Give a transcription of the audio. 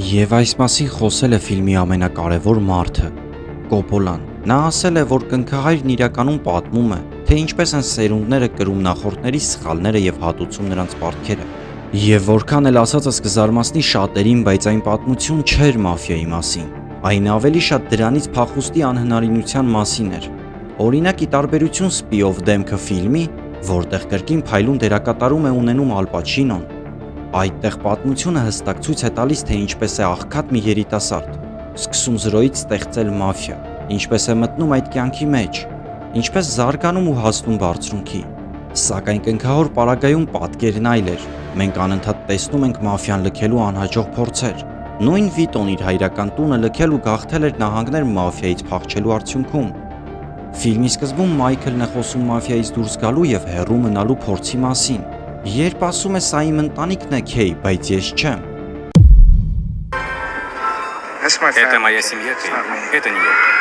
Եվ այս մասին խոսել է ֆիլմի ամենակարևոր մարդը՝ Կոպոլան։ Նա ասել է, որ կնքահայրն իրականում պատմում է, թե ինչպես են սերունդները կրում նախորդների սխալները եւ հատուցում նրանց պարտքերը։ Եվ որքան էլ ասածս կզարմացնի շատերին, բայց այն պատմություն չէր մաֆիայի մասին։ Այն ավելի շատ դրանից փախուստի անհնարինության մասին էր։ Օրինակ, ի տարբերություն Spy of Demk ֆիլմի, որտեղ կրկին փայլուն դերակատարում է ունենում Ալ Պաչինոն, այդտեղ պատմությունը հստակ ցույց է տալիս, թե ինչպես է աղքատ մի երիտասարդ սկսում զրոյից ստեղծել մաֆիա, ինչպես է մտնում այդ կյանքի մեջ, ինչպես զարգանում ու հասնում բարձրունքի։ Սակայն կնքահոր պարագայում պատկերն այլ էր։ Մենք անընդհատ տեսնում ենք մաֆիան լքելու անհաջող փորձեր։ Նույն Վիտոն իր հայրական տունը լքել ու գաղթել էր նահանգներ մաֆիայից փախչելու արդյունքում։ Ֆիլմի սկզբում Մայքլն է խոսում մաֆիայից դուրս գալու եւ հեռու մնալու փորձի մասին։ Երբ ասում է սա իմ ընտանիքն է, Քեյ, բայց ես չեմ։ Это моя семья, Кей. Это не я.